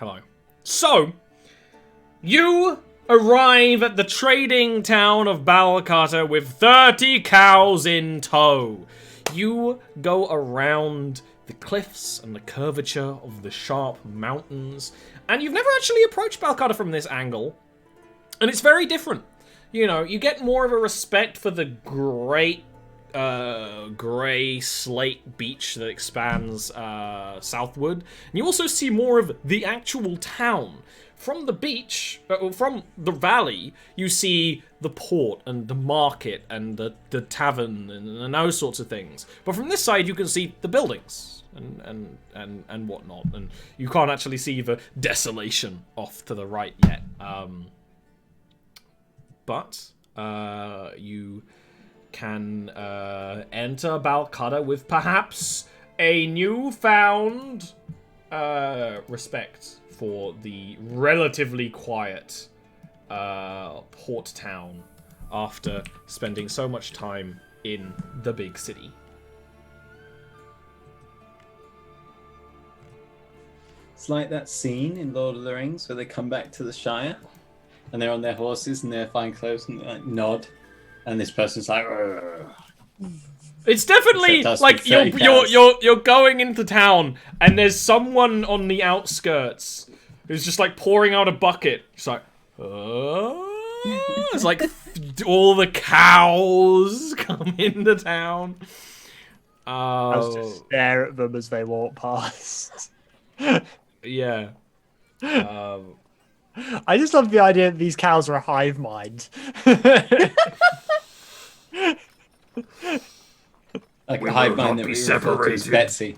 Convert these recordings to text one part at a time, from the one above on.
Hello. So, you arrive at the trading town of Balakata with 30 cows in tow. You go around the cliffs and the curvature of the sharp mountains, and you've never actually approached Balakata from this angle, and it's very different. You know, you get more of a respect for the great grey slate beach that expands southward. And you also see more of the actual town. From the beach, from the valley, you see the port and the market and the tavern and those sorts of things. But from this side, you can see the buildings and whatnot. And you can't actually see the desolation off to the right yet. But you can enter Balakata with perhaps a newfound respect for the relatively quiet port town after spending so much time in the big city. It's like that scene in Lord of the Rings where they come back to the Shire and they're on their horses and they're fine clothes and they like nod, and this person's like, "Rrr." It's definitely like you're going into town and there's someone on the outskirts who's just like pouring out a bucket. It's like, it's like all the cows come into town. I was just stare at them as they walk past. Yeah. I just love the idea that these cows are a hive mind. Like a hive mind that we refer to as Betsy.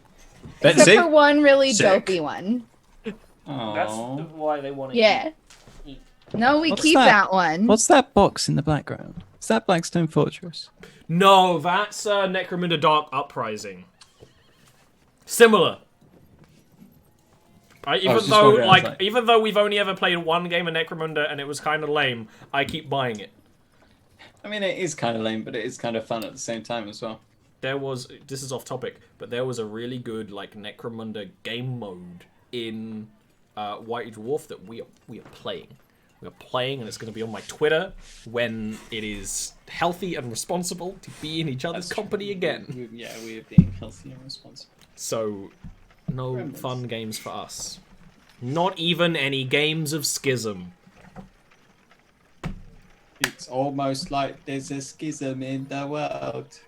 Except for one really Sick. dopey one. That's Aww. why they want to Yeah. No, we keep that one. What's that box in the background? Is that Blackstone Fortress? No, that's Necromunda Dark Uprising. Similar. Even though we've only ever played one game of Necromunda and it was kind of lame, I keep buying it. I mean, it is kind of lame, but it is kind of fun at the same time as well. This is off topic, but there was a really good like Necromunda game mode in White Dwarf that we are playing. We are playing, and it's going to be on my Twitter when it is healthy and responsible to be in each other's company again. We are being healthy and responsible. So, no fun games for us. Not even any games of Schism. It's almost like there's a schism in the world.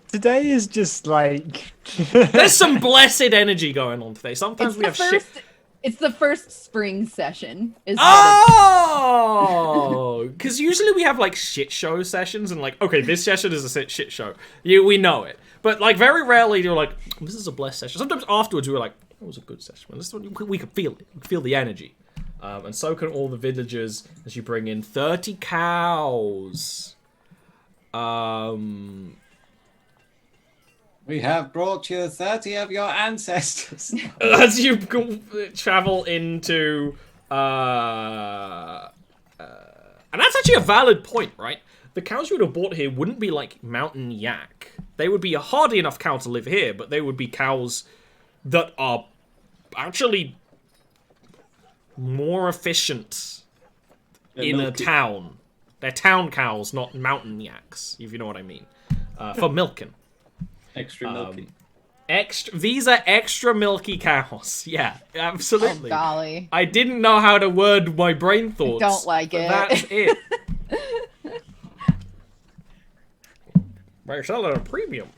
Today is just like... There's some blessed energy going on today. Sometimes we have shit. It's the first spring session. Oh! Because usually we have like shit show sessions and like, okay, this session is a shit show. We know it. But like very rarely you're like, this is a blessed session. Sometimes afterwards we're like, that was a good session. This one, we can feel it. We can feel the energy. And so can all the villagers as you bring in 30 cows. We have brought you 30 of your ancestors. As you travel into... and that's actually a valid point, right? The cows you would have bought here wouldn't be like mountain yak. They would be a hardy enough cow to live here, but they would be cows that are actually more efficient in a town. They're town cows, not mountain yaks, if you know what I mean. For milking. Extra milky. These are extra milky cows. Yeah, absolutely. Oh, golly. I didn't know how to word my brain thoughts. Don't like it. That's it. They're selling a premium.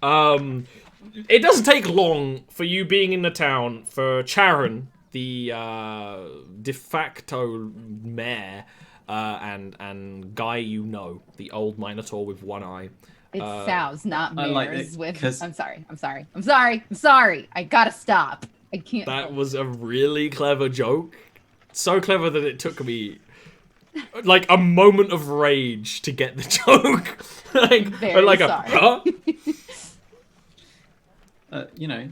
It doesn't take long for you being in the town for Charon, the de facto mayor, and guy you know, the old Minotaur with one eye. It's Sal's, not Mare's. like I'm sorry. I gotta stop. I can't. That was a really clever joke. So clever that it took me like a moment of rage to get the joke. Very sorry. You know,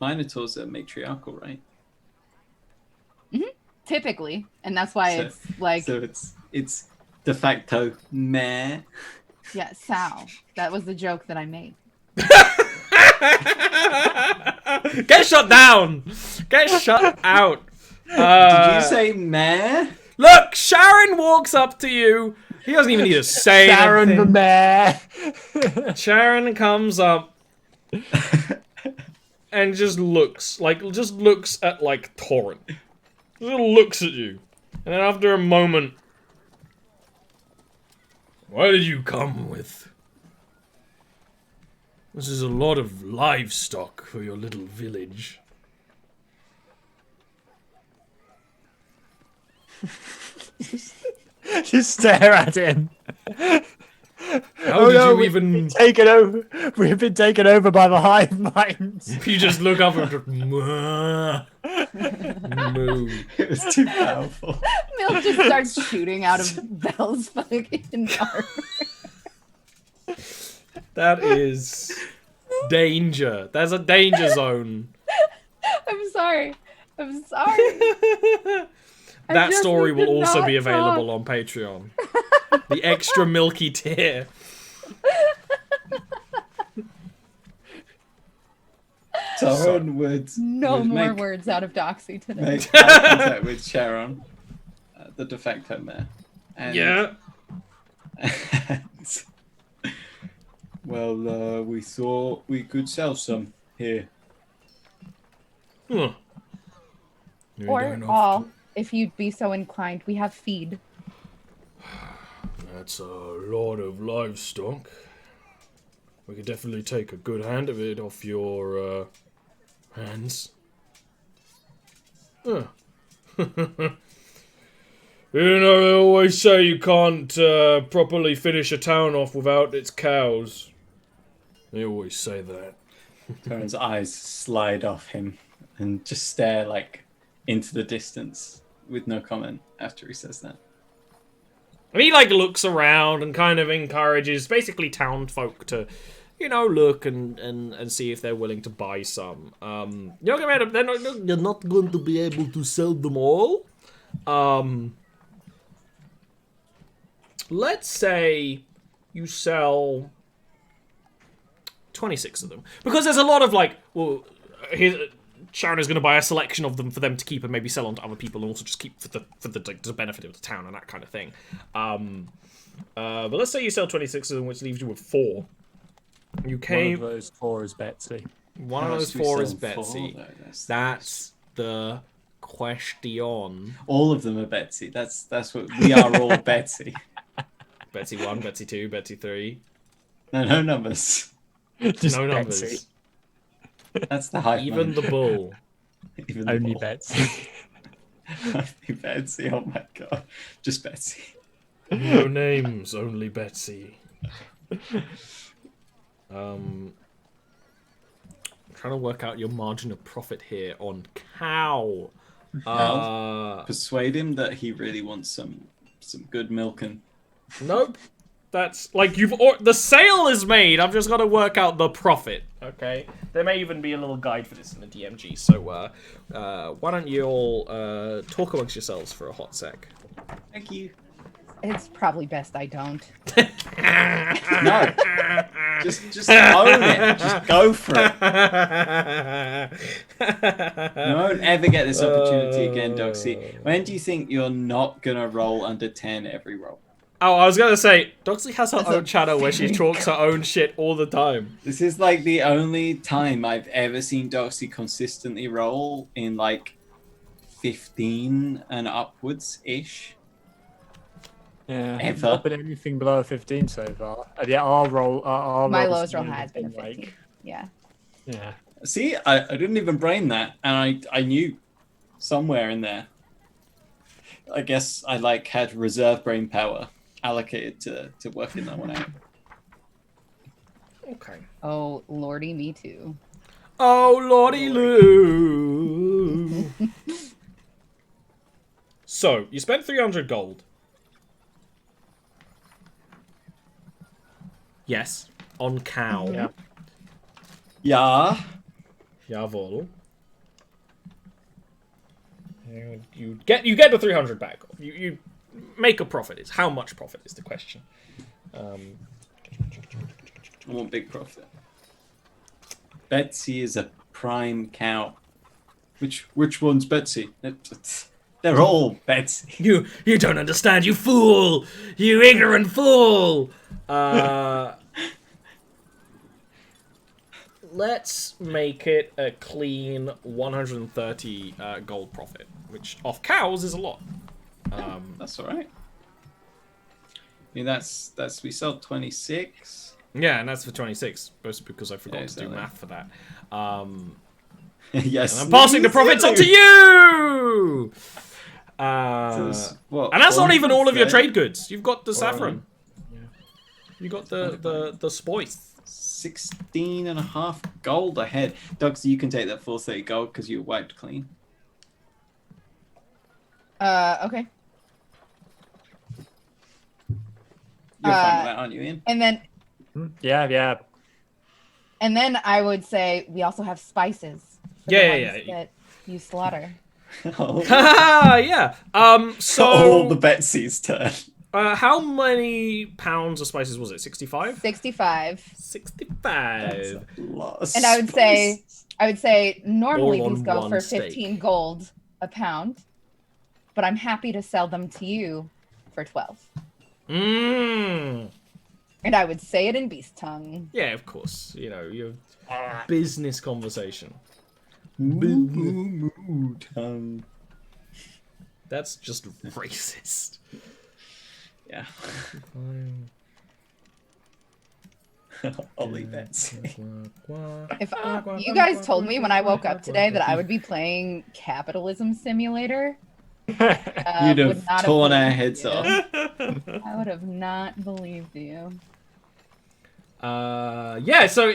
Minotaurs are matriarchal, right? Mm-hmm. Typically, and that's why it's like. So it's de facto meh. Yeah, Sal. That was the joke that I made. Get shut down. Get shut out. Did you say meh? Look, Sharon walks up to you. He doesn't even need to say Sharon anything. the mayor. Sharon comes up and just looks at like Torrent. Just looks at you. And then after a moment, what did you come with? This is a lot of livestock for your little village. Just stare at him. How did you even... We've been taken over by the hive minds. You just look up and just... Moo. It was too powerful. Milk just starts shooting out of Belle's fucking armor. That is danger. There's a danger zone. I'm sorry. That story will did also not be available talk. on Patreon. The extra milky tier. Torrent would No would more make, words out of Doxy today. make eye contact with Sharon, the de facto mayor. And, Yeah. well, we thought we could sell some here. Huh. Or all, if you'd be so inclined. We have feed. That's a lot of livestock. We could definitely take a good hand of it off your hands. Huh. You know, they always say you can't properly finish a town off without its cows. They always say that. Torrent's eyes slide off him and just stare like into the distance with no comment after he says that. And he like looks around and kind of encourages basically town folk to, you know, look and see if they're willing to buy some. You're not going to be able to sell them all. Let's say you sell 26 of them, because there's a lot of like, well, Sharon is going to buy a selection of them for them to keep and maybe sell on to other people, and also just keep for the benefit of the town and that kind of thing. But let's say you sell 26 of them, which leaves you with 4. You came. One of those 4 is Betsy. One of those 4 is Betsy. That's the question. All of them are Betsy. That's what we are all Betsy. Betsy 1, Betsy 2, Betsy 3. No numbers. Just No Betsy. numbers. That's the hype. Even the bull. Even the Only ball. Betsy. Only Betsy. Oh my god. Just Betsy. No names, only Betsy. I'm trying to work out your margin of profit here on cow. Persuade him that he really wants some good milking. Nope. That's like the sale is made. I've just got to work out the profit. Okay. There may even be a little guide for this in the DMG. So why don't you all talk amongst yourselves for a hot sec? Thank you. It's probably best I don't. No. Just own it. Just go for it. You won't ever get this opportunity again, Doxy. When do you think you're not gonna roll under 10 every roll? Oh, I was gonna say, Doxy has her That's own a channel where she very talks her own shit all the time. This is like the only time I've ever seen Doxy consistently roll in like 15 and upwards-ish. Yeah, Ever. not been anything below a 15 so far. Yeah, our My roll lowest roll has been a 15. Yeah. Yeah. See, I didn't even brain that, and I knew somewhere in there. I guess I like had reserve brain power allocated to working that one out. Okay. Oh, lordy, me too. Oh, lordy Lou. So, you spent 300 gold. Yes. On cow. Yeah. Yeah. Jawohl. You get the 300 back. You make a profit. It's how much profit is the question. I want big profit. Betsy is a prime cow. Which one's Betsy? They're all Betsy. You don't understand, you fool! You ignorant fool! Let's make it a clean 130 gold profit, which off cows is a lot. That's all right. I mean, that's we sold 26. Yeah, and that's for 26, mostly because I forgot to do exactly. math for that. Yes. And I'm passing the profits on to you! What, and that's not even all of your 130? trade goods. You've got the saffron. You got the spoils. 16.5 gold ahead. Doug, so you can take that 430 gold because you wiped clean. Okay. You're fine with that, aren't you, Ian? And then Yeah. And then I would say we also have spices. For Yeah. That you slaughter. Yeah. So all the Betsy's turn. how many pounds of spices was it? 65? 65. 65. That's a lot of And I would say normally All on these go one for steak. 15 gold a pound, but I'm happy to sell them to you for 12. Mmm. And I would say it in beast tongue. Yeah, of course. You know, your business conversation. That's just racist. Yeah. Ollie Betsy. If you guys told me when I woke up today that I would be playing Capitalism Simulator, You'd would have not torn our believed heads you. off. I would have not believed you. Yeah, so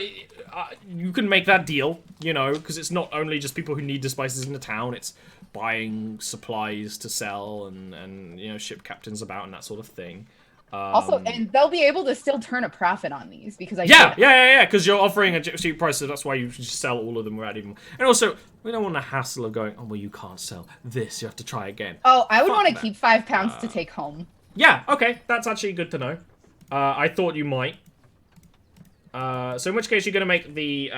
you can make that deal, you know, because it's not only just people who need the spices in the town, it's buying supplies to sell and you know, ship captains about and that sort of thing. Also, and they'll be able to still turn a profit on these because I Yeah, because you're offering a cheap price, so that's why you just sell all of them without even... And also, we don't want the hassle of going, oh, well, you can't sell this, you have to try again. Oh, I would want to that. keep 5 pounds to take home. Yeah, okay, that's actually good to know. I thought you might. So in which case you're going to make the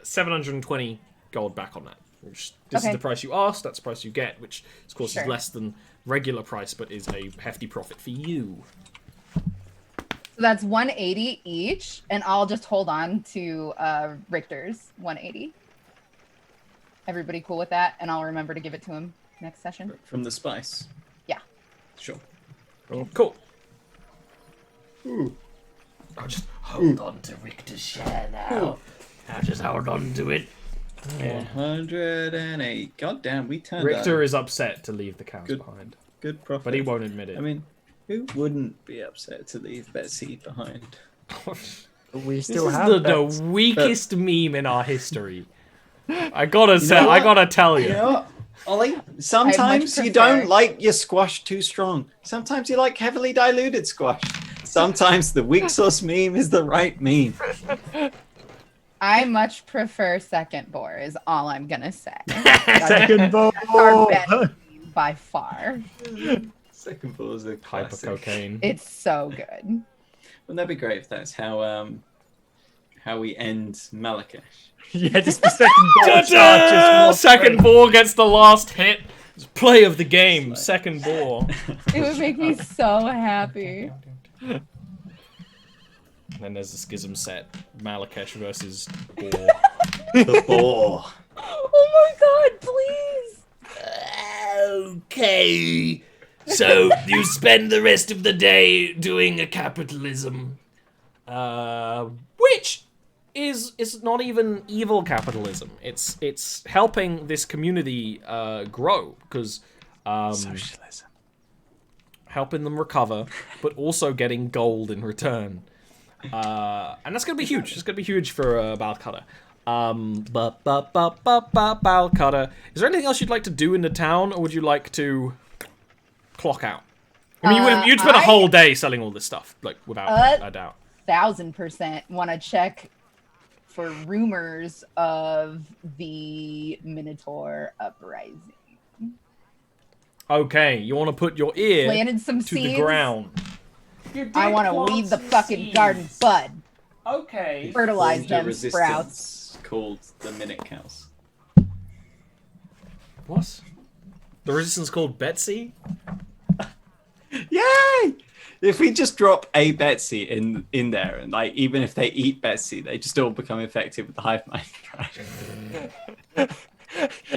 720 gold back on that. Which, this is the price you asked, that's the price you get, which of course is less than regular price, but is a hefty profit for you. So that's 180 each, and I'll just hold on to Richter's 180. Everybody cool with that? And I'll remember to give it to him next session. From the spice? Yeah. Sure. Cool. Ooh. I'll just hold on to Richter's share now. I'll just hold on to it. 108. God damn, we turned Richter out is upset to leave the cows behind. good profit. But he won't admit it. I mean, who wouldn't be upset to leave Betsy behind? We still This have is the bets. weakest meme in our history. I gotta tell you. You know what, Ollie? Sometimes you don't like your squash too strong. Sometimes you like heavily diluted squash. Sometimes the weak sauce meme is the right meme. I much prefer second bore is all I'm gonna say. Second ball. Our best meme by far. Second ball is a Hyper classic. cocaine. It's so good. Wouldn't that be great if that's how we end Marrakesh? Yeah, just the second ball. Ta-da! Second ball gets the last hit. It's play of the game. Second ball. It would make me so happy. And then there's the Schism set. Marrakesh versus Boar. The ball. Oh my god, please! Okay. So you spend the rest of the day doing a capitalism. Which is not even evil capitalism. It's helping this community grow because Socialism. helping them recover, but also getting gold in return. And that's gonna be huge. It's gonna be huge for Balcutter. Balcutter. Is there anything else you'd like to do in the town, or would you like to clock out? I mean, you'd spend a whole day selling all this stuff, like without a doubt. 1000% want to check for rumors of the Minotaur uprising. Okay, you want to put your ear Planted some to seeds. the ground. I want to weed the fucking garden bud. Okay. Fertilize them Resistance. sprouts. called the Minute Cows. What? The resistance called Betsy? Yay! If we just drop a Betsy in there, and like even if they eat Betsy, they just all become infected with the hive mind.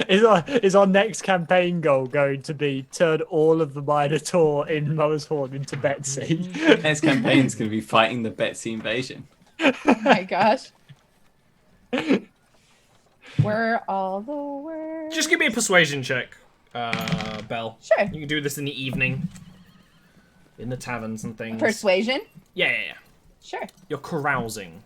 Is our next campaign goal going to be turn all of the Minotaur in Mowershorn into Betsy? Next campaign's going to be fighting the Betsy invasion. Oh my gosh. Where are all the words? Just give me a persuasion check, Belle. Sure. You can do this in the evening. In the taverns and things. Persuasion? Yeah. Sure. You're carousing.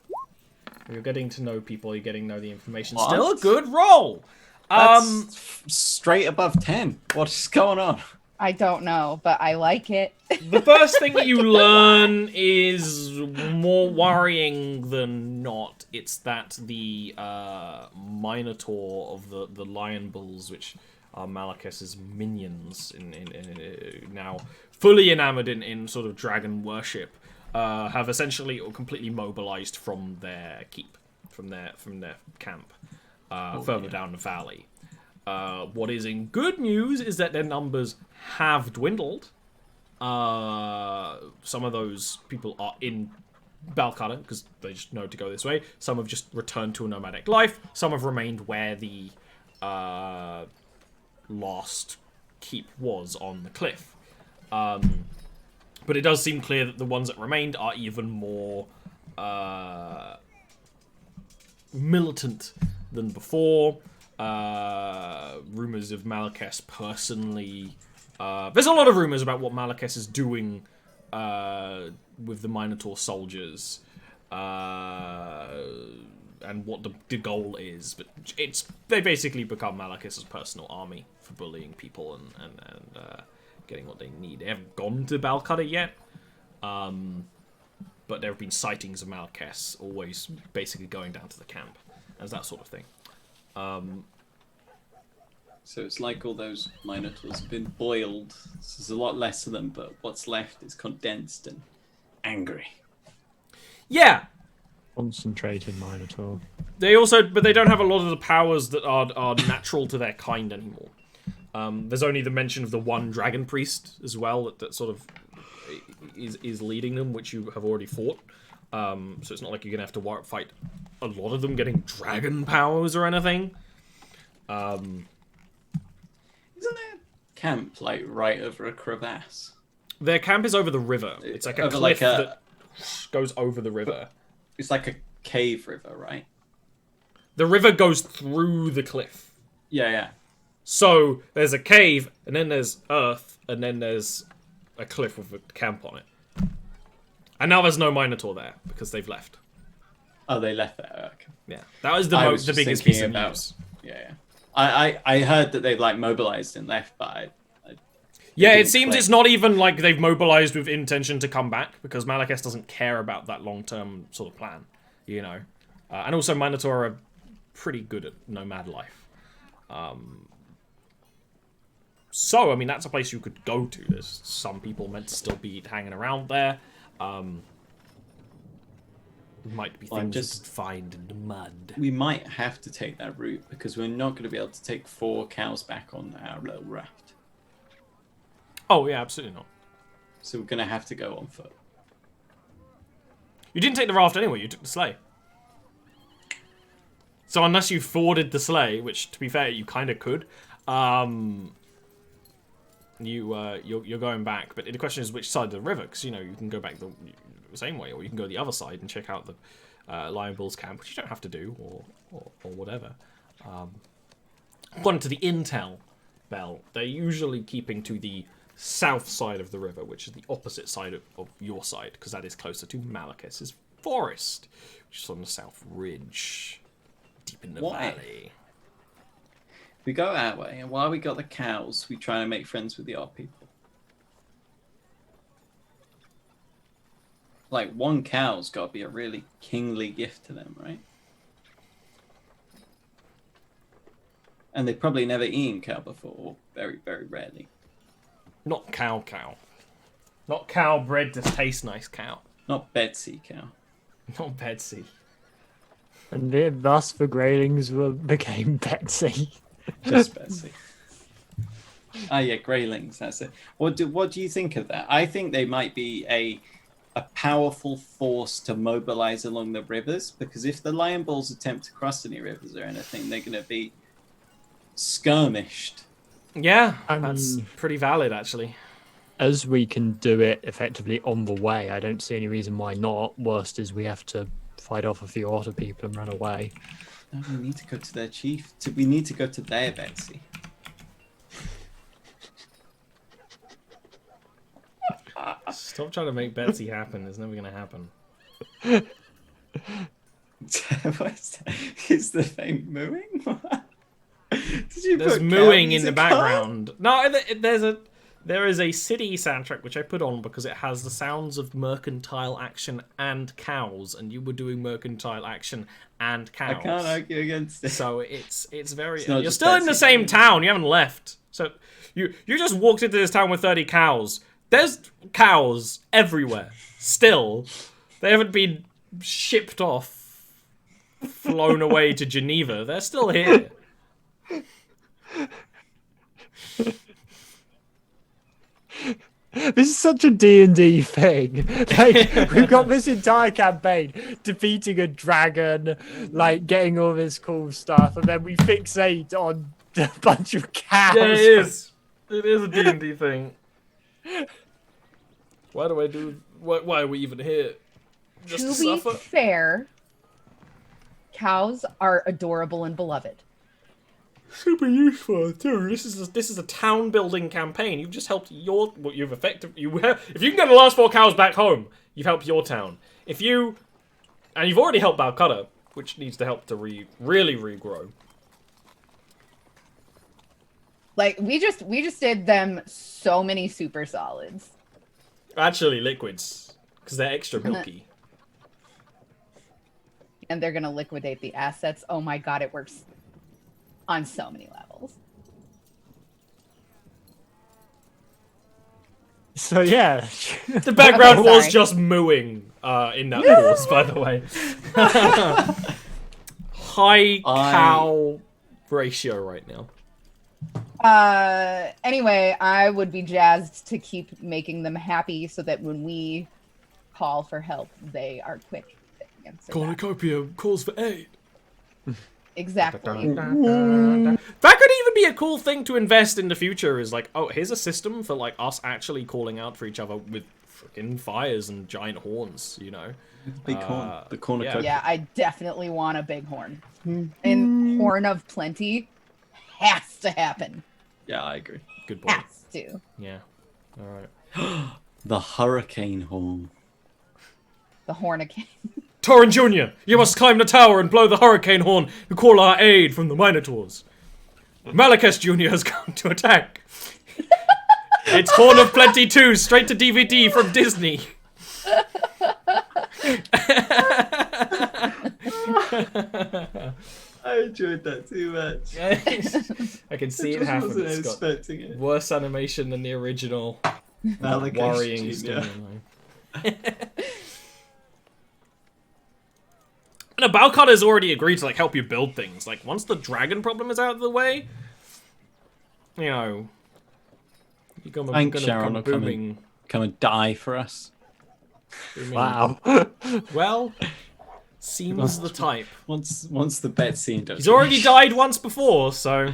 You're getting to know people, you're getting to know the information. What? Still a good roll! That's straight above 10. What's going on? I don't know, but I like it. The first thing that you learn is more worrying than not. It's that the Minotaur of the Lion Bulls, which are Malakis's minions, now fully enamored in sort of dragon worship, have essentially or completely mobilized from their keep, from their camp, further down the valley. What is in good news is that their numbers have dwindled. Some of those people are in Balcata because they just know to go this way. Some have just returned to a nomadic life. Some have remained where the last keep was on the cliff. But it does seem clear that the ones that remained are even more militant than before. Rumors of Malakis personally... there's a lot of rumors about what Malakis is doing with the Minotaur soldiers and what the goal is. But they basically become Malakis's personal army for bullying people and getting what they need. They haven't gone to Balcata yet, but there have been sightings of Malakis always basically going down to the camp as that sort of thing. So it's like all those Minotaurs have been boiled. So there's a lot less of them, but what's left is condensed and angry. Yeah. Concentrated Minotaur. They don't have a lot of the powers that are natural to their kind anymore. There's only the mention of the one dragon priest as well that sort of is leading them, which you have already fought. So it's not like you're gonna have to fight a lot of them getting dragon powers or anything. Isn't their camp like right over a crevasse? Their camp is over the river. It's like a Over cliff like that goes over the river. It's like a cave river, right? The river goes through the cliff. Yeah. So there's a cave, and then there's earth, and then there's a cliff with a camp on it. And now there's no Minotaur there because they've left. Oh, they left there. Okay. Yeah, that was the biggest piece of news. Yeah. I heard that they've like mobilized and left, but yeah, it seems it's not even like they've mobilized with intention to come back because Malakis doesn't care about that long-term sort of plan, you know. And also Minotaur are pretty good at nomad life. So, I mean, that's a place you could go to. There's some people meant to still be hanging around there. Might be things you could find in the mud. We might have to take that route because we're not going to be able to take 4 cows back on our little raft. Oh, yeah, absolutely not. So we're going to have to go on foot. You didn't take the raft anyway, you took the sleigh. So unless you forded the sleigh, which, to be fair, you kind of could, you're going back. But the question is which side of the river, because, you know, you can go back the same way, or you can go the other side and check out the Lion Bull's camp, which you don't have to do, or whatever. According to the intel, Bell, they're usually keeping to the south side of the river, which is the opposite side of your side, because that is closer to Malakis's forest, which is on the south ridge, deep in the valley. We go our way, and while we got the cows, we try and make friends with the odd people. Like, 1 cow's got to be a really kingly gift to them, right? And they've probably never eaten cow before, or very, very rarely. Not cow. Not cow bred to taste nice cow. Not Betsy cow. Not Betsy. And thus the Greylings became Betsy. Just Betsy. Ah, yeah, Greylings. That's it. What do you think of that? I think they might be a powerful force to mobilize along the rivers, because if the Lion Bulls attempt to cross any rivers or anything, they're going to be skirmished. Yeah, I that's mean- pretty valid, actually. As we can do it effectively on the way, I don't see any reason why not. Worst is we have to fight off a few otter people and run away. No, we need to go to their chief. We need to go to their Betsy. Stop trying to make Betsy happen. It's never going to happen. Is the thing mooing? Did you There's put mooing cow in the music on? background. No, there is a city soundtrack which I put on because it has the sounds of mercantile action and cows, and you were doing mercantile action and cows. I can't argue against it. So it's very. It's not You're just still in the Betsy same doing it. town. You haven't left. So you just walked into this town with 30 cows. There's cows everywhere. Still, they haven't been shipped off, flown away to Geneva. They're still here. This is such a D&D thing. Like, we've got this entire campaign defeating a dragon, like getting all this cool stuff, and then we fixate on a bunch of cows. Yeah, it is. It is a D&D thing. Why do I do? Why are we even here? Just to To be suffer? fair, cows are adorable and beloved. Super useful too. This is a town building campaign. You've just helped your. Well, you've effectively. If you can get the last 4 cows back home, you've helped your town. And you've already helped Balcutta, which needs to help to really regrow. Like we just did them so many super solids. Actually, liquids, because they're extra milky. And they're gonna liquidate the assets. Oh my god, it works on so many levels. So yeah, The background was Sorry. just mooing in that pause, by the way. High cow ratio right now. Anyway, I would be jazzed to keep making them happy so that when we call for help, they are quick to answer. that. Cornucopia calls for aid. Exactly. That could even be a cool thing to invest in the future, is like, oh, here's a system for like us actually calling out for each other with freaking fires and giant horns, you know? Big horn. The cornucopia. Yeah, I definitely want a big horn. And horn of plenty has to happen. Yeah, I agree. Good point. Has to. Yeah. Alright. The hurricane horn. The hornicane. Torin Jr., you must climb the tower and blow the hurricane horn to call our aid from the Minotaurs. Malachus Jr. has come to attack. It's Horn of Plenty 2, straight to DVD from Disney. I enjoyed that too much. I can see it happen. Wasn't It's got expecting it. worse animation than the original. Malachus Worrying Jr. storyline. No, Balcott has already agreed to like help you build things. Like once the dragon problem is out of the way, you know, you're gonna, I think gonna Sharon come will come booming. Come and die for us. booming. wow. Well, seems the type. Once the Betsy does. He's already died once before, so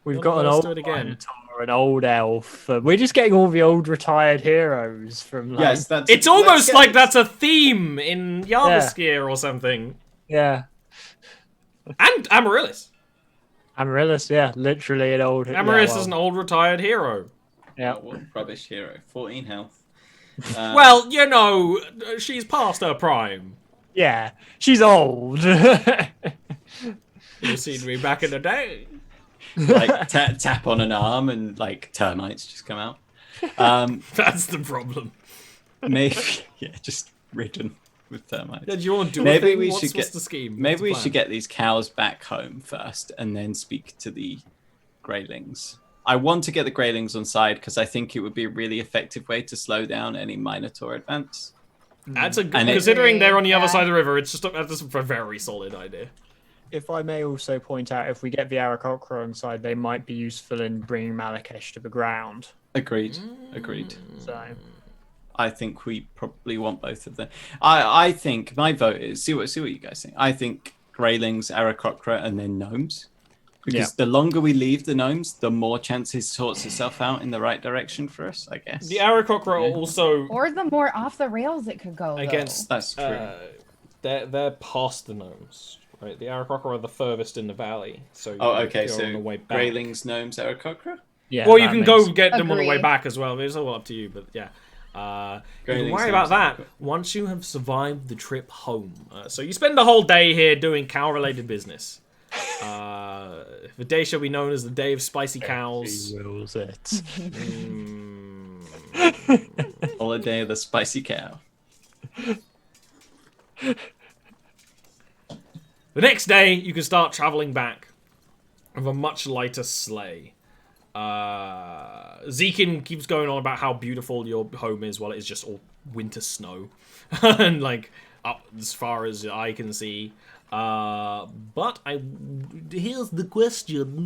We've Don't got an let us old do it again. Minotaur, an old elf. We're just getting all the old retired heroes from like, Yes, that's. it's let's almost get like this. that's a theme in Jarviskjir or something. yeah. And Amaryllis. Amaryllis, yeah, literally an old. Amaryllis yeah, is an old retired hero. Yeah. Oh, what rubbish hero. 14 health. Well, you know, she's past her prime. Yeah, she's old. You've seen me back in the day. like tap on an arm and like termites just come out. That's the problem. Maybe yeah, just ridden with termites. Yeah, do you want to do Maybe a thing? we What's should get the scheme? Maybe What's we the should plan? get these cows back home first, and then speak to the Greylings. I want to get the Greylings on side because I think it would be a really effective way to slow down any Minotaur advance. That's a good, And considering they're on the other yeah. side of the river. It's just that's a very solid idea. If I may also point out, if we get the Aarakocra on side, they might be useful in bringing Malakesh to the ground. Agreed. So I think we probably want both of them. I think my vote is see what you guys think. I think Greylings, Aarakocra, and then gnomes. Because the longer we leave the gnomes, the more chances it sorts itself out in the right direction for us, I guess. The Aarakocra are also Or the more off the rails it could go. against. That's true. They're past the gnomes, right? The Aarakocra are the furthest in the valley, so Okay, you're on the so way back. Greylings, gnomes, Aarakocra? yeah. Well, you that can makes- go get them on the way Agree. back as well. It's all up to you, but yeah. You can Greylings, worry about gnomes, that once you have survived the trip home. So you spend the whole day here doing cow-related business. The day shall be known as the Day of Spicy Cows. He wills it. Holiday of the Spicy Cow. The next day, you can start traveling back with a much lighter sleigh. Zekin keeps going on about how beautiful your home is while it is just all winter snow. And, like, up as far as I can see. But here's the question,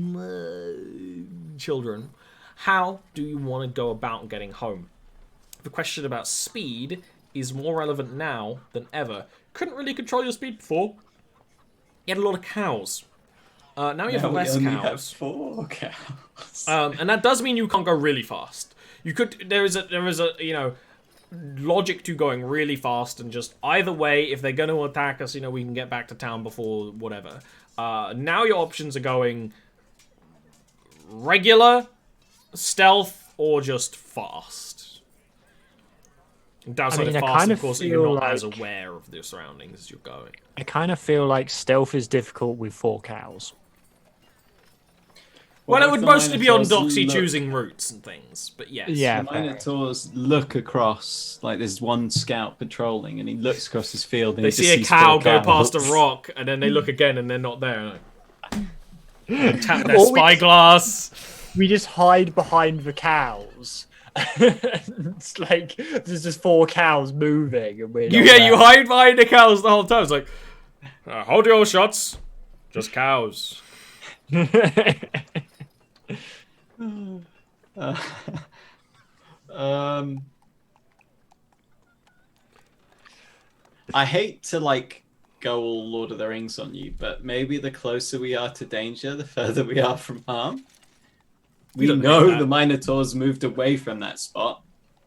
children. How do you want to go about getting home? The question about speed is more relevant now than ever. Couldn't really control your speed before. You had a lot of cows. Now you have less we only cows. have 4 cows. And that does mean you can't go really fast. You could. There is a logic to going really fast, and just either way, if they're going to attack us, we can get back to town before whatever. Now your options are going regular, stealth, or just fast. Downside I of fast, kind of of course, you're feel not as like- aware of the surroundings as you're going. I kind of feel like stealth is difficult with 4 cows. Well, What it would if the mostly be on Minotaurs Doxy look- choosing routes and things, but yes. Yeah. The Minotaurs look across, like there's one scout patrolling, and he looks across his field and They he just see a sees cow 4 go cows. past a rock, and then they look again, and they're not there. They tap their Or we- spyglass. We just hide behind the cows. It's like there's just 4 cows moving, and we're not You there. hide behind the cows the whole time. It's like, hold your shots, just cows. I hate to go all Lord of the Rings on you, but maybe the closer we are to danger, the further we are from harm. We don't know know that. the Minotaurs moved away from that spot.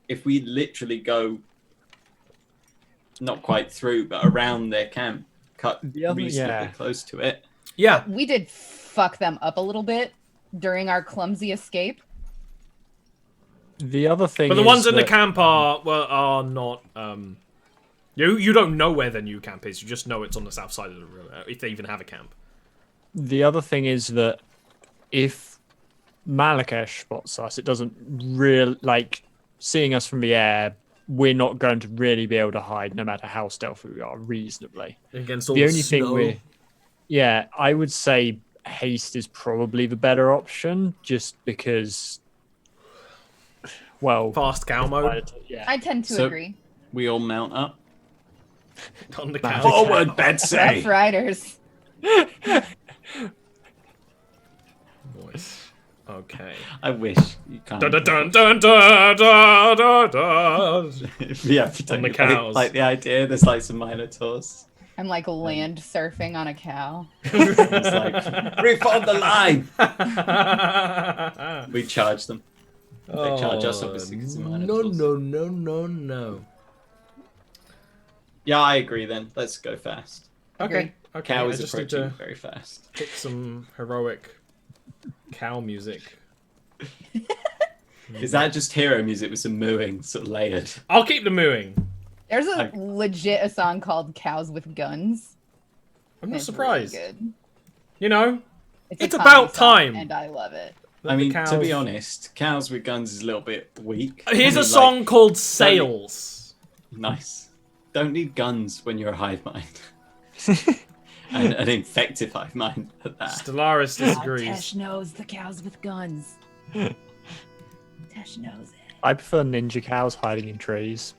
If we literally go not quite through, but around their camp, cut The other- reasonably yeah. close to it. Yeah, We did fuck them up a little bit during our clumsy escape. The other thing but the is ones in the that- camp are not. You don't know where their new camp is. You just know it's on the south side of the river, if they even have a camp. The other thing is that if Malakesh spots us, it doesn't really seeing us from the air. We're not going to really be able to hide, no matter how stealthy we are, reasonably. Against all The the only thing snow. I would say haste is probably the better option, just because. Well, Fast cow mode yeah. I tend to So- agree. We all mount up. on the cow. Forward, Betsy! Rough Riders. Voice. Okay. I wish you can't. Dun dun dun dun dun dun dun dun. Yeah, pretend the you cows. like the idea. There's some Minotaurs. I'm land surfing on a cow. It's reform the line. We charge them. They charge us, obviously, 'cause they're Minotaurs. No. Yeah, I agree. Then let's go fast. Okay. Okay. Cow I is just need approaching to very fast. pick some heroic cow music. Is that just hero music with some mooing, sort of layered? I'll keep the mooing. There's a Like- legit a song called "Cows with Guns." I'm not It's surprised. Really good. You know, a It's comedy about song, time. and I love it. I mean, to cows- be honest, cows with guns is a little bit weak. Here's I a mean, song called Sails. Nice. Don't need guns when you're a hive mind. and an infective hive mind at that. Stellaris disagrees. Tesh knows the cows with guns. Tesh knows it. I prefer ninja cows hiding in trees.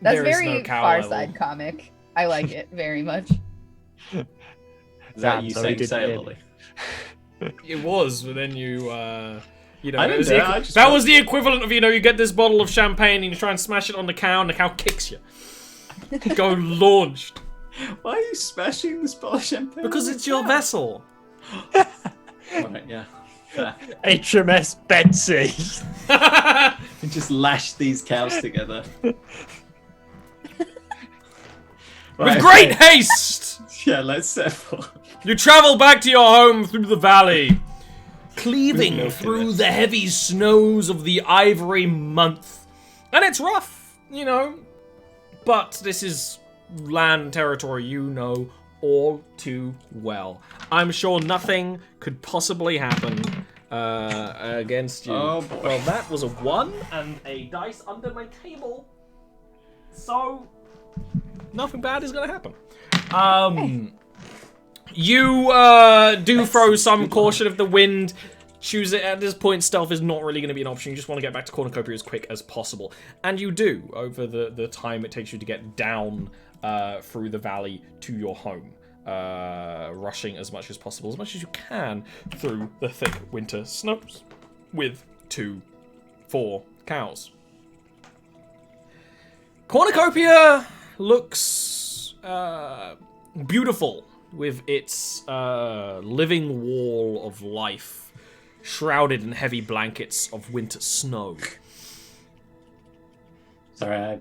That's There is very no cow Far level. Side comic. I like it very much. Is that you so he saying did sailor, win. Lily? It was, but then you know, I it didn't was do the, it, I just that went- was the equivalent of, you get this bottle of champagne and you try and smash it on the cow and the cow kicks you. Go launched. Why are you smashing this bottle of champagne? Because it's your vessel. Right, yeah. Fair. HMS Betsy. You just lash these cows together. With great haste, Yeah, let's set forth. you travel back to your home through the valley, cleaving milk in through it. the heavy snows of the Ivory Month. And it's rough, but this is land territory you know all too well. I'm sure nothing could possibly happen against you. Oh, boy. Well, that was a 1 and a dice under my table. So, nothing bad is gonna happen. You do throw some caution of the wind. Choose it at this point. Stealth is not really going to be an option. You just want to get back to Cornucopia as quick as possible, and you do over the time it takes you to get down through the valley to your home, rushing as much as possible, as much as you can through the thick winter snows, with 4 cows. Cornucopia looks beautiful with its living wall of life, shrouded in heavy blankets of winter snow. Sorry, I've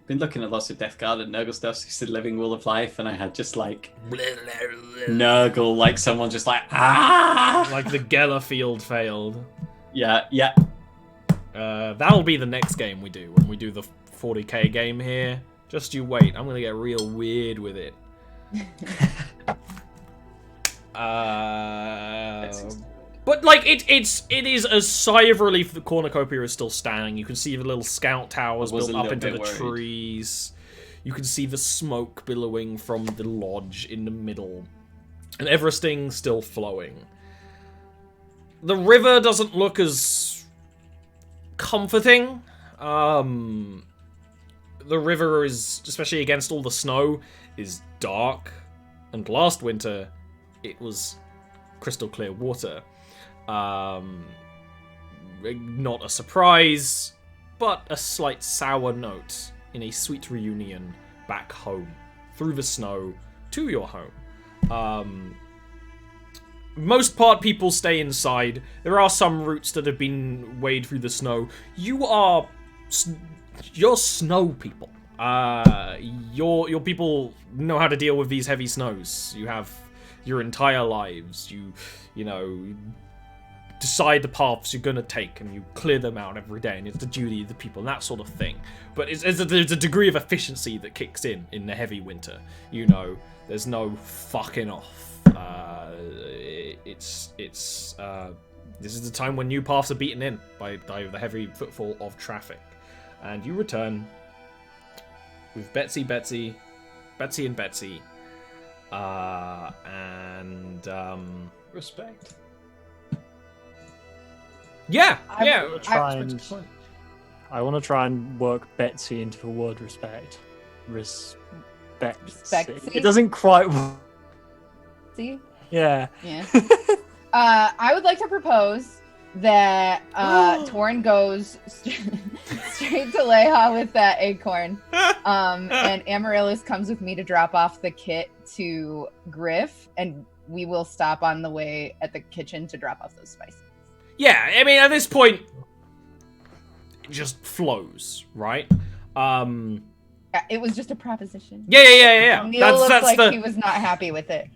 been looking at lots of Death Guard and Nurgle stuff, so you said Living Wall of Life, and I had just like Nurgle, like someone just like, ah! Like the Geller field failed. Yeah. That'll be the next game we do, when we do the 40k game here. Just you wait, I'm gonna get real weird with it. But like it is a sigh of relief that Cornucopia is still standing. You can see the little scout towers I was built a up little into the bit worried. trees. You can see the smoke billowing from the lodge in the middle, and everything still flowing. The river doesn't look as comforting. The river is, especially against all the snow, is dark. And last winter, it was crystal clear water. Not a surprise, but a slight sour note in a sweet reunion back home, through the snow, to your home. Most part, people stay inside. There are some routes that have been wade through the snow. You're snow people. Your people know how to deal with these heavy snows. You have your entire lives. You decide the paths you're gonna take, and you clear them out every day, and it's the duty of the people, and that sort of thing. But there's a degree of efficiency that kicks in the heavy winter. There's no fucking off. This is the time when new paths are beaten in by the heavy footfall of traffic, and you return with Betsy, and Respect. yeah. I want to try and work Betsy into the word respect. Respect-sy? It doesn't quite work. See? Yeah. Yeah. I would like to propose that Torn goes straight to Leha with that acorn. And Amaryllis comes with me to drop off the kit to Griff, and we will stop on the way at the kitchen to drop off those spices. Yeah, I mean, at this point, it just flows, right? It was just a proposition. Yeah. Neil looked like he was not happy with it.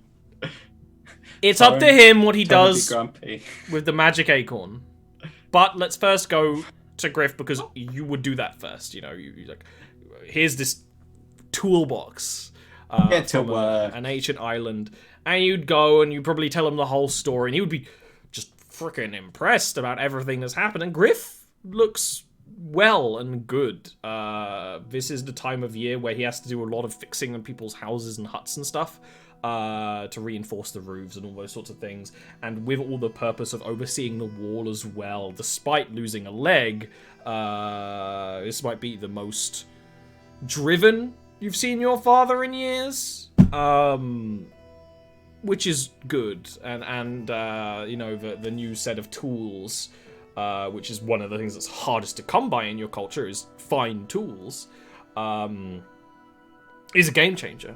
It's up to him what he does Grumpy. with the magic acorn. But let's first go to Griff, because you would do that first. You like, here's this toolbox Get to from work. an ancient island, and you'd go and you'd probably tell him the whole story, and he would be just freaking impressed about everything that's happened. And Griff looks well and good. This is the time of year where he has to do a lot of fixing on people's houses and huts and stuff. To reinforce the roofs and all those sorts of things, and with all the purpose of overseeing the wall as well. Despite losing a leg, this might be the most driven you've seen your father in years, which is good. And you know, the new set of tools, which is one of the things that's hardest to come by in your culture, is fine tools, is a game changer,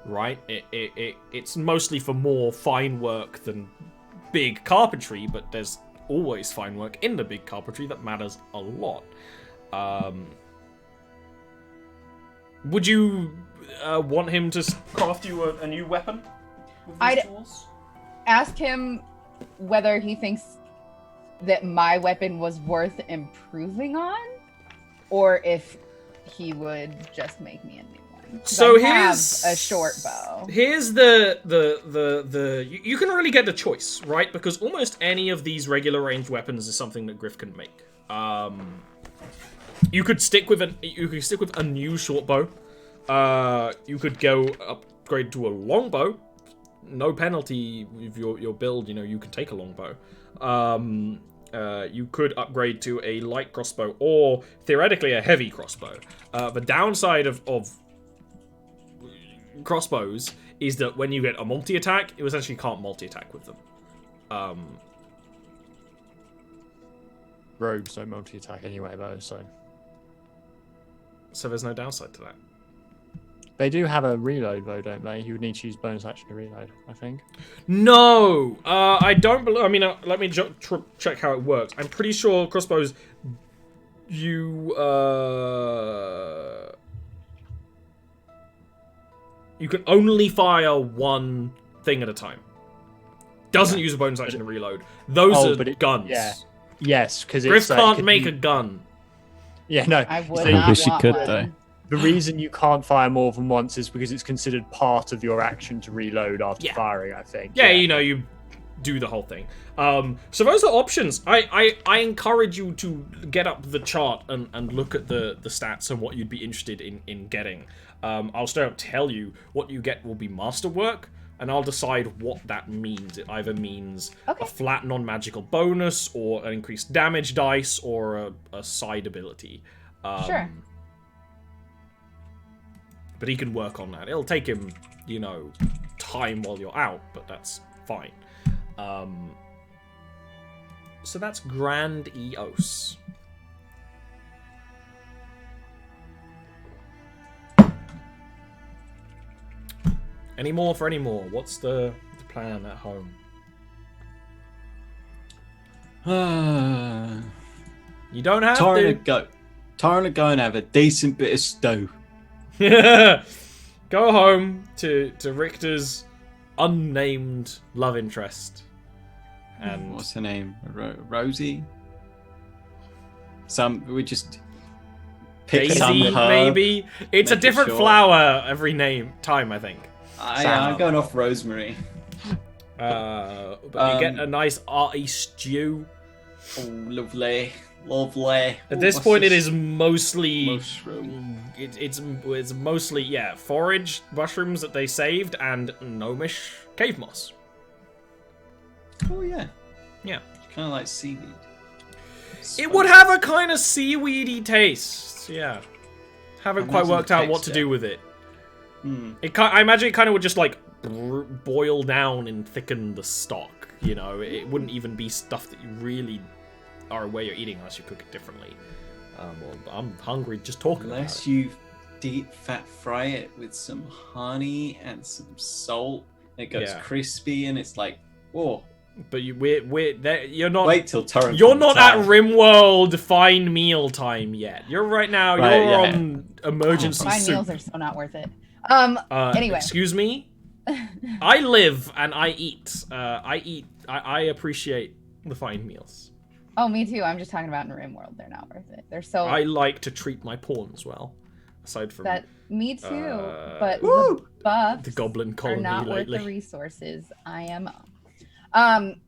right? It's mostly for more fine work than big carpentry, but there's always fine work in the big carpentry that matters a lot. Would you want him to craft you a new weapon with these tools? Ask him whether he thinks that my weapon was worth improving on, or if he would just make me a new one. So I here's have a short bow. Here's you can really get the choice, right? Because almost any of these regular ranged weapons is something that Griff can make. You could stick with a new short bow. You could go upgrade to a longbow. No penalty with your build. You know, you can take a longbow. You could upgrade to a light crossbow or theoretically a heavy crossbow. The downside of crossbows is that when you get a multi-attack, you essentially can't multi-attack with them. Rogues don't multi-attack anyway, though, so there's no downside to that. They do have a reload, though, don't they? You would need to use bonus action to reload, I think. No! I don't believe... I mean, let me check how it works. I'm pretty sure crossbows... You can only fire one thing at a time. Doesn't use a bonus action to reload. Those are guns. Yeah. Yes, because Griff can't make a gun. Yeah, no. I would I not wish he want could, one. though. The reason you can't fire more than once is because it's considered part of your action to reload after firing, I think. Yeah, you know, you do the whole thing. So those are options. I encourage you to get up the chart and look at the stats and what you'd be interested in getting. I'll straight up tell you what you get will be masterwork, and I'll decide what that means. It either means a flat non-magical bonus, or an increased damage dice, or a side ability. Sure. But he can work on that. It'll take him, you know, time while you're out, but that's fine. So that's Grand Eos. Any more for any more? What's the plan at home? You don't have to. Time to go and have a decent bit of stew. Go home to Richter's unnamed love interest. And what's her name? Rosie? We just pick some Daisy, herb, maybe? It's a make it different short. flower every time, I think. I'm going off Rosemary. But you get a nice arty stew. Oh, lovely. Lovely. At this point, it is mostly... Mushroom. It's mostly, forage mushrooms that they saved and gnomish cave moss. Oh, yeah. Yeah. Kind of like seaweed. It would have a kind of seaweedy taste. Yeah. Haven't quite worked out what to do with it. I imagine it kind of would just, like, boil down and thicken the stock, you know? It wouldn't even be stuff that you really are aware you're eating unless you cook it differently. Well, I'm hungry just talking about it. Unless you deep fat fry it with some honey and some salt, it goes crispy and it's like, whoa. But you're not. Wait till Torrent. You're not at RimWorld fine meal time yet. You're right now. You're on emergency Fine soup. meals are so not worth it. Anyway. Excuse me. I live and I eat. I appreciate the fine meals. Oh, me too. I'm just talking about in RimWorld. They're not worth it. They're so. I like to treat my pawns well. Aside from that, me too. But woo! the buffs The goblin are colony not lately. worth the resources. IMO.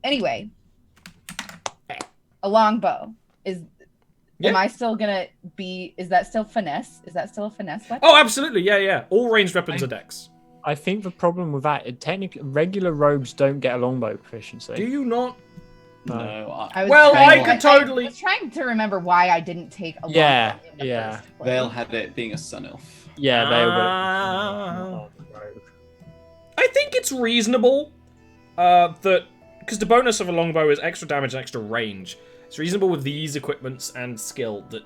Anyway, a longbow is. Yeah. Am I still gonna be? Is that still finesse? Is that still a finesse weapon? Oh, absolutely. Yeah. All ranged weapons are dex. I think the problem with that, technically, regular rogues don't get a longbow proficiency. Do you not? No. I could totally. I was trying to remember why I didn't take a Yeah, longbow in the yeah. first place. Vale had it being a sun elf. Yeah, they Ah. were. I think it's reasonable that because the bonus of a longbow is extra damage and extra range. It's reasonable with these equipments and skill that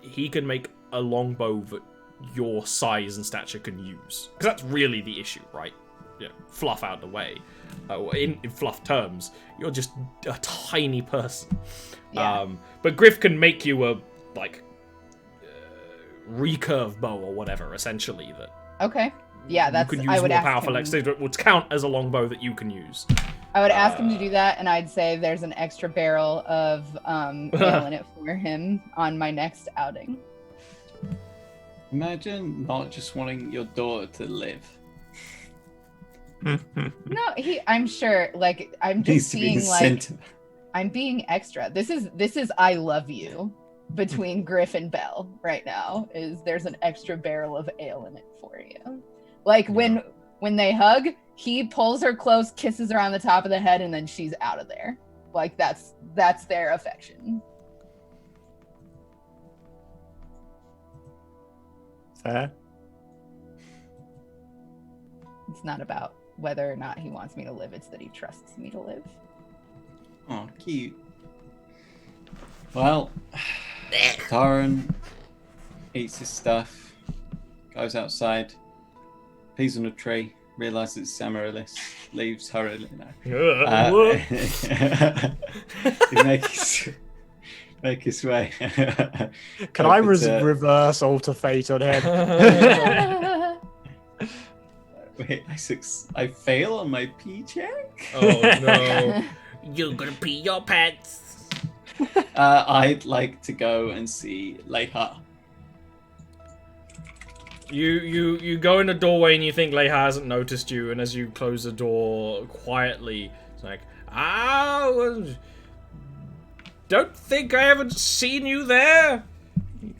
he can make a longbow that your size and stature can use. Because that's really the issue, right? Yeah, fluff out the way. In fluff terms, you're just a tiny person. Yeah. But Griff can make you a recurve bow or whatever, essentially. That Okay. Yeah, that's. you can use I would more ask powerful him. extra that would count as a longbow that you can use. I would ask him to do that, and I'd say there's an extra barrel of ale in it for him on my next outing. Imagine not just wanting your daughter to live. No, I'm sure. Like, I'm Needs just to be being the like, center. I'm being extra. This is I love you between Griff and Belle right now. There's an extra barrel of ale in it for you. Like when they hug, he pulls her close, kisses her on the top of the head, and then she's out of there. Like that's their affection. Fair. It's not about whether or not he wants me to live, it's that he trusts me to live. Oh, cute. Well, Taran eats his stuff, goes outside, pees on a tree, realizes it's Amaryllis, leaves hurriedly. No. He make his way. Can I over to- reverse alter fate on him? Wait, I fail on my pee check? Oh no. You're gonna pee your pants. I'd like to go and see Leha. You go in the doorway and you think Leha hasn't noticed you, and as you close the door quietly, it's like, don't think I haven't seen you there.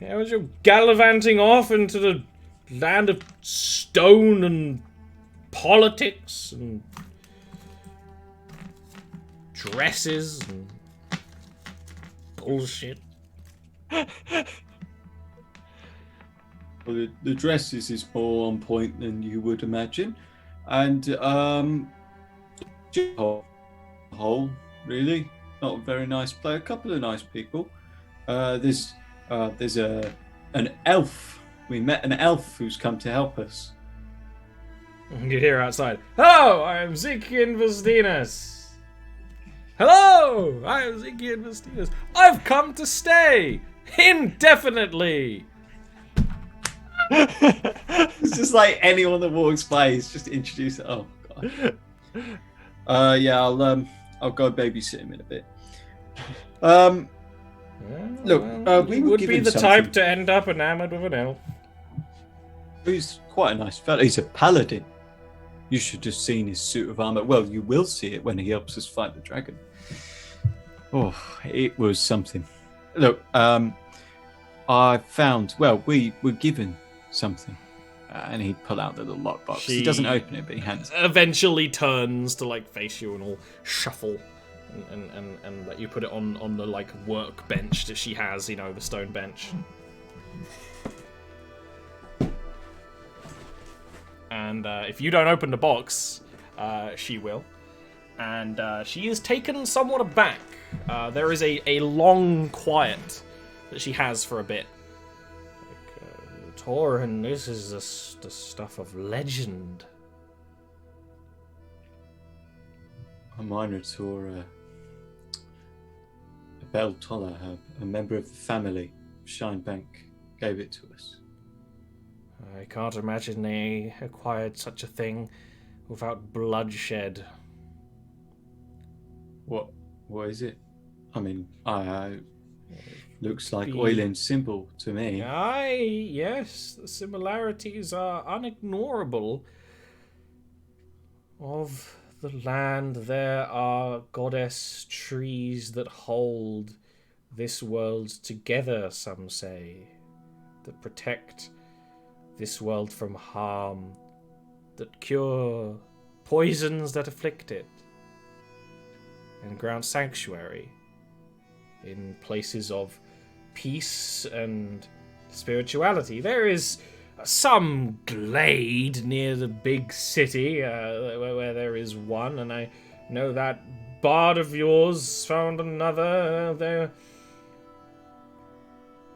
How was you gallivanting off into the land of stone and politics and dresses and bullshit? Well, the dresses is more on point than you would imagine, and whole really not a very nice place. A couple of nice people. There's an elf. We met an elf who's come to help us. You hear outside, "Hello, I am Zikian Vastinas. Hello, I am Zikian Vastinas. I've come to stay indefinitely." It's just like anyone that walks by is just introduced. Oh god. Yeah, I'll go babysit him in a bit. Look, we you were would be given the something. type to end up enamored with an elf. He's quite a nice fellow. He's a paladin. You should have seen his suit of armor. Well, you will see it when he helps us fight the dragon. Oh, it was something. Look, I found. Well, we were given something, and he'd pull out the little lockbox. He doesn't open it, but he hands it. Eventually turns to like face you and all shuffle, and let you put it on the like workbench that she has. You know, the stone bench. And if you don't open the box, she will. And she is taken somewhat aback. There is a long quiet that she has for a bit. Like, Torin, this is the stuff of legend. A Minotaur, a Bell Toller, a member of the family of Shinebank, gave it to us. I can't imagine they acquired such a thing without bloodshed. What is it? I mean, looks like Oilin's symbol to me. Aye, yes, the similarities are unignorable. Of the land, there are goddess trees that hold this world together, some say, that protect this world from harm, that cure poisons that afflict it. and ground sanctuary in places of peace and spirituality. There is some glade near the big city where there is one, and I know that bard of yours found another.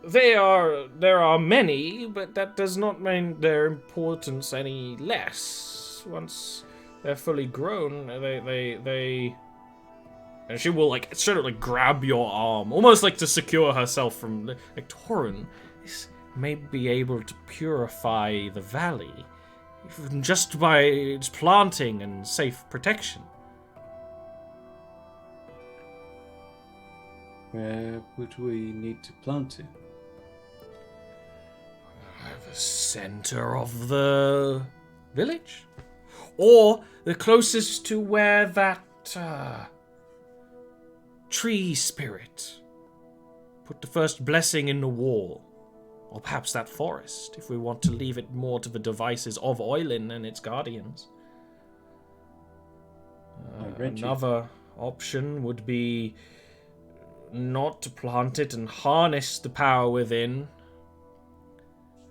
There are many, but that does not mean their importance any less. Once they're fully grown, they and she will like sort of like grab your arm, almost like to secure herself from like Torin. This may be able to purify the valley just by its planting and safe protection. Where would we need to plant it? The center of the village, or the closest to where that tree spirit put the first blessing in the wall, or perhaps that forest, if we want to leave it more to the devices of Oilin and its guardians. Another option would be not to plant it and harness the power within.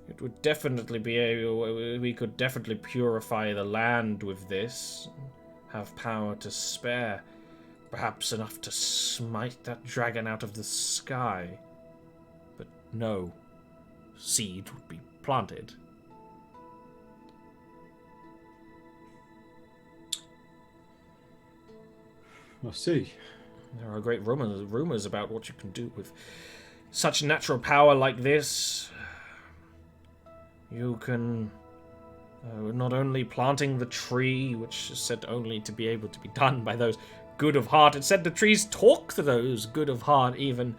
It would definitely be we could definitely purify the land with this, have power to spare, perhaps enough to smite that dragon out of the sky. But no seed would be planted. I see. There are great rumors about what you can do with such natural power like this. You can not only planting the tree, which is said only to be able to be done by those good of heart. It said the trees talk to those good of heart even.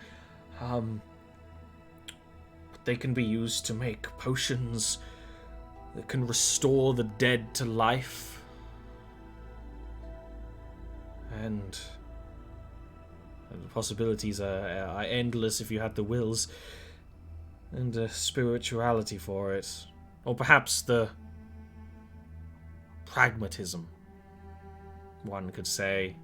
They can be used to make potions that can restore the dead to life. And the possibilities are endless if you had the wills and the spirituality for it. Or perhaps the pragmatism, one could say.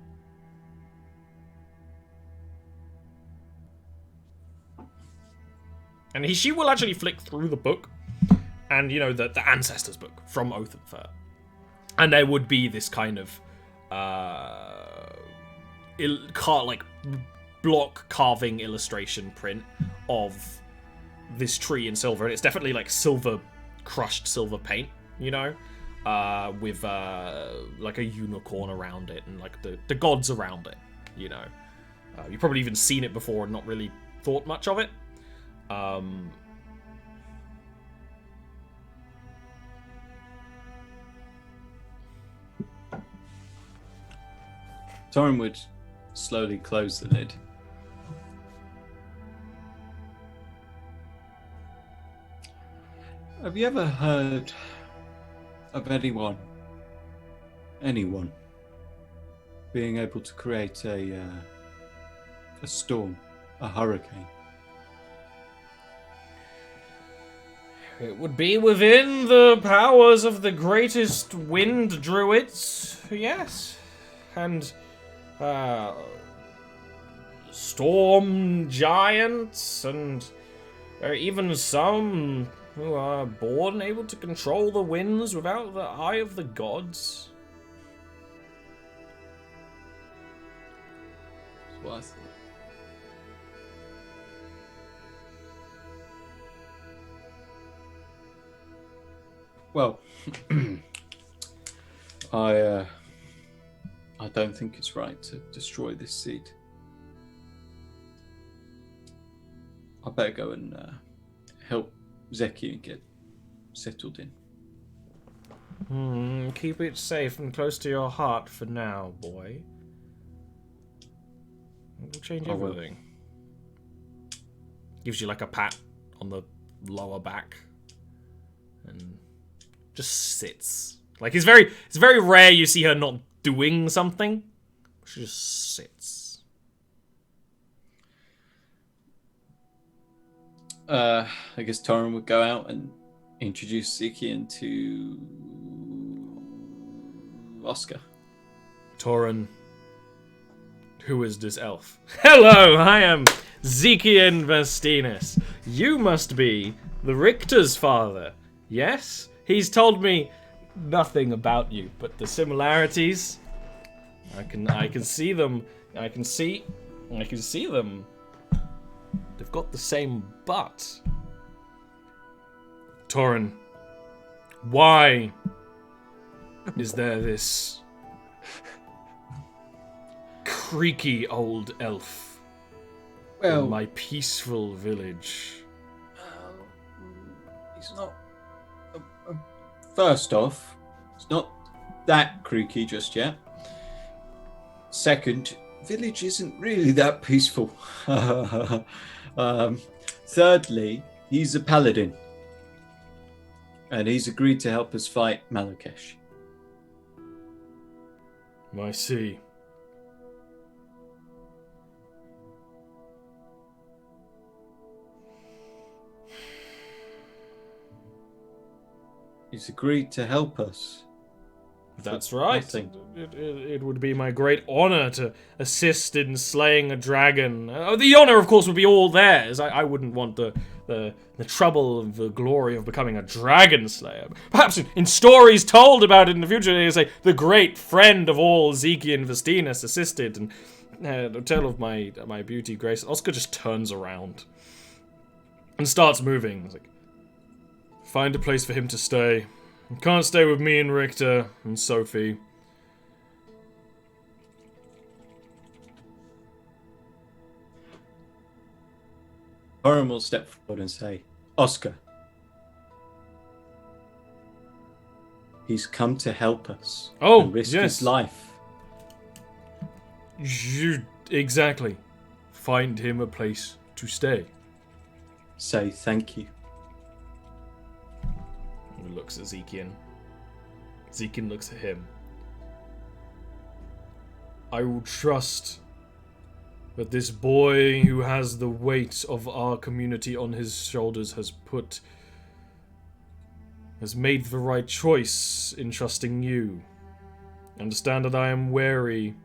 And she will actually flick through the book, and you know, the Ancestors book from Oath and Fur. And there would be this kind of like block carving illustration print of this tree in silver, and it's definitely like crushed silver paint, you know, with like a unicorn around it and like the gods around it, you know. You've probably even seen it before and not really thought much of it. Torin would slowly close the lid. Have you ever heard of anyone being able to create a storm, a hurricane? It would be within the powers of the greatest wind druids, yes. And storm giants, and even some who are born able to control the winds without the eye of the gods. That's what I thought. Well, I don't think it's right to destroy this seed. I better go and help Zeki and get settled in. Keep it safe and close to your heart for now, boy. We'll change everything. Gives you like a pat on the lower back and just sits. Like it's very rare you see her not doing something. She just sits. I guess Torin would go out and introduce Zikian to Oscar. Torin Who is this elf? Hello, I am Zekian Vestinus. You must be the Richter's father. Yes? He's told me nothing about you, but the similarities, I can see them. I can see them. They've got the same butt. Torin, why is there this creaky old elf in my peaceful village? He's not. First off, it's not that creaky just yet. Second, village isn't really that peaceful. Thirdly, he's a paladin. And he's agreed to help us fight Malakesh. I see. He's agreed to help us. That's right. Nothing. It would be my great honor to assist in slaying a dragon. The honor, of course, would be all theirs. I wouldn't want the trouble and the glory of becoming a dragon slayer. Perhaps in stories told about it in the future, they say the great friend of all Zekian Vestinus assisted, and a tale of my beauty, Grace. Oscar just turns around and starts moving. He's like, find a place for him to stay. He can't stay with me and Richter and Sophie. Oren will step forward and say, Oscar, he's come to help us. Oh, and risk yes. his life. Exactly. Find him a place to stay. Say thank you. He looks at Zekian. Zekian looks at him. I will trust that this boy who has the weight of our community on his shoulders has made the right choice in trusting you. Understand that I am wary.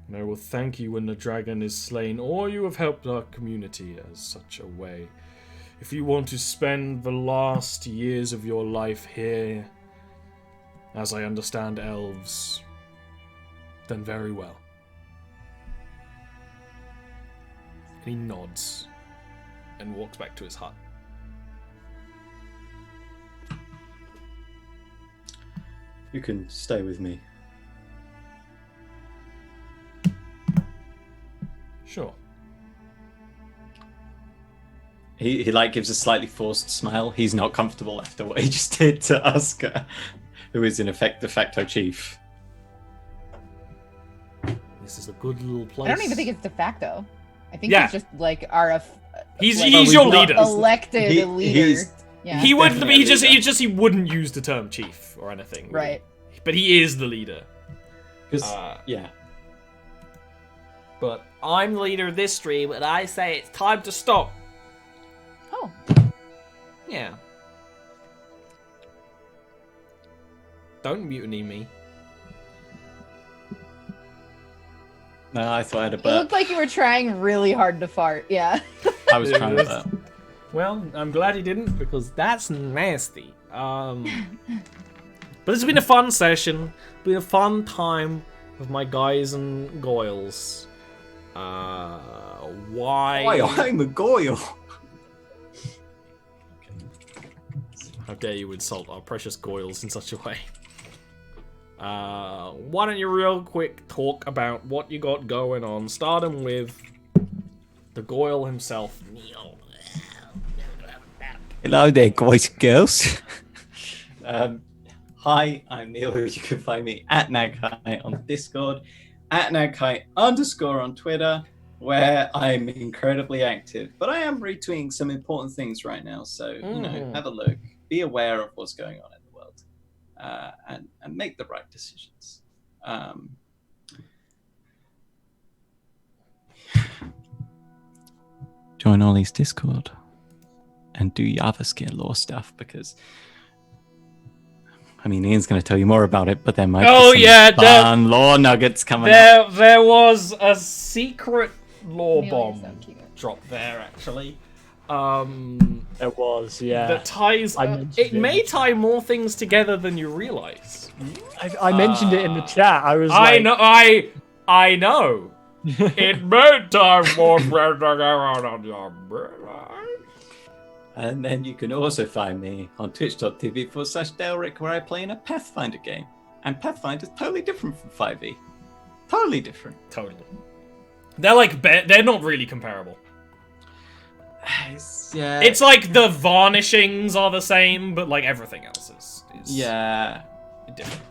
And I will thank you when the dragon is slain, or you have helped our community as such a way. If you want to spend the last years of your life here, as I understand elves, then very well. And he nods and walks back to his hut. You can stay with me. Sure. He gives a slightly forced smile. He's not comfortable after what he just did to Oscar, who is in effect de facto chief. This is a good little place. I don't even think it's de facto. I think Yeah. he's just like our. He's Well, your we've not- leader. Elected leader. he's- Yeah. He would. Definitely He wouldn't use the term chief or anything. Really. Right. But he is the leader. Because, Yeah. But I'm the leader of this stream, and I say it's time to stop. Oh. Yeah. Don't mutiny me. no, I thought I had a It burp. looked like you were trying really hard to fart. Yeah. I was trying to burp. Well, I'm glad he didn't, because that's nasty. But it's been a fun session. Been a fun time with my guys and Goyles. Why? I'm a Goyle. How dare you insult our precious Goyles in such a way? Why don't you real quick talk about what you got going on, starting with the Goyle himself, Neil. Hello there, boys and girls. Hi, I'm Neil. You can find me at Naghai on Discord, at Naghai _ on Twitter, where I'm incredibly active. But I am retweeting some important things right now, so have a look. Be aware of what's going on in the world, and make the right decisions. Join Ollie's Discord and do Jarviskjir lore stuff, because I mean, Ian's going to tell you more about it, but there might Oh, be some yeah, fun lore nuggets coming up. There was a secret lore Amelia, bomb so cute. drop there, actually. It was, yeah. That ties. I mentioned It it. may tie more things together than you realize. I mentioned it in the chat. I was I like, know. I know. It may tie more things together than you realize. And then you can also find me on twitch.tv/Delric, where I play in a Pathfinder game. And Pathfinder is totally different from 5e. Totally different. Totally. They're like they're not really comparable. Yeah. It's like the varnishings are the same, but like everything else is Yeah. different.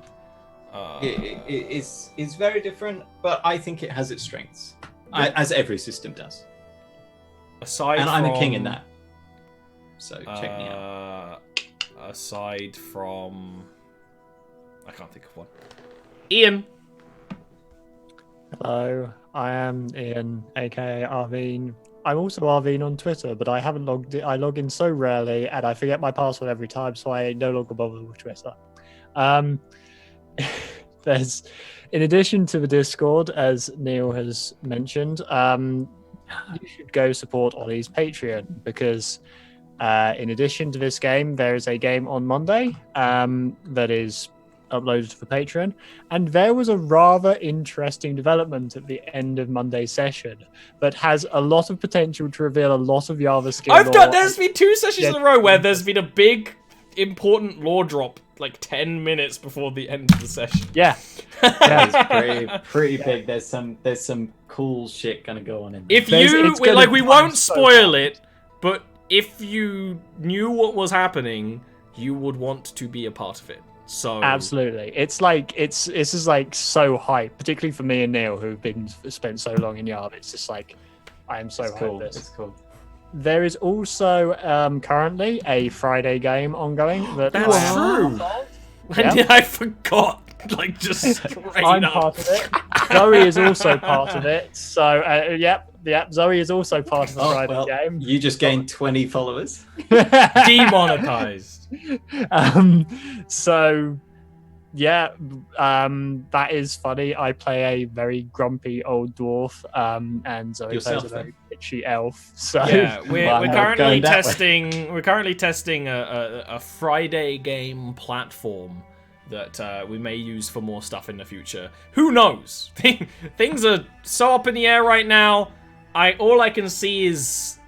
It's very different, but I think it has its strengths, as every system does. Aside And from, I'm a king in that. So check me out. Aside from, I can't think of one. Ian. hello, I am Ian, aka Arvine. I'm also Arvine on Twitter, but I haven't logged in. I log in so rarely, and I forget my password every time, so I no longer bother with Twitter. There's, in addition to the Discord, as Neil has mentioned, you should go support Ollie's Patreon, because in addition to this game, there is a game on Monday that is uploaded for Patreon, and there was a rather interesting development at the end of Monday's session that has a lot of potential to reveal a lot of Jarviskjir. There's been 2 sessions in a row where there's been a big, important lore drop like 10 minutes before the end of the session. Yeah. It's pretty big. There's some cool shit gonna go on in there. If you it's gonna we be won't so spoil fun. it, but if you knew what was happening, you would want to be a part of it. So Absolutely, it's like this is like so hype, particularly for me and Neil, who've been spent so long in Yarv. It's just like I am so It's hyped. cool. This. It's cool. There is also currently a Friday game ongoing. That's true. Yeah. I forgot. Like just straight I'm up. part of it. Zoe is also part of it. So yep. Zoe is also part of the Friday game. You just gained 20 followers. Demonetized. So yeah, that is funny. I play a very grumpy old dwarf, and Zoe Yourself, plays a very bitchy elf. So Yeah, we're Well, I'm currently going that way. testing. We're currently testing a Friday game platform that we may use for more stuff in the future. Who knows? Things are so up in the air right now. All I can see is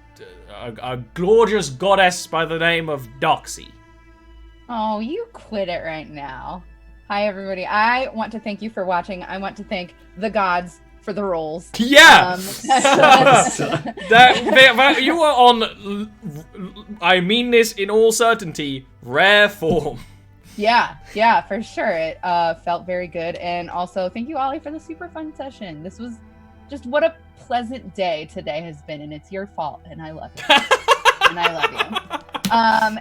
a gorgeous goddess by the name of Doxy. Oh, you quit it right now. Hi, everybody. I want to thank you for watching. I want to thank the gods for the rolls. Yeah, That you are on. I mean this in all certainty. Rare form. yeah, for sure. It felt very good. And also, thank you, Ollie, for the super fun session. This was just what a pleasant day today has been, and it's your fault, and I love you. And I love you.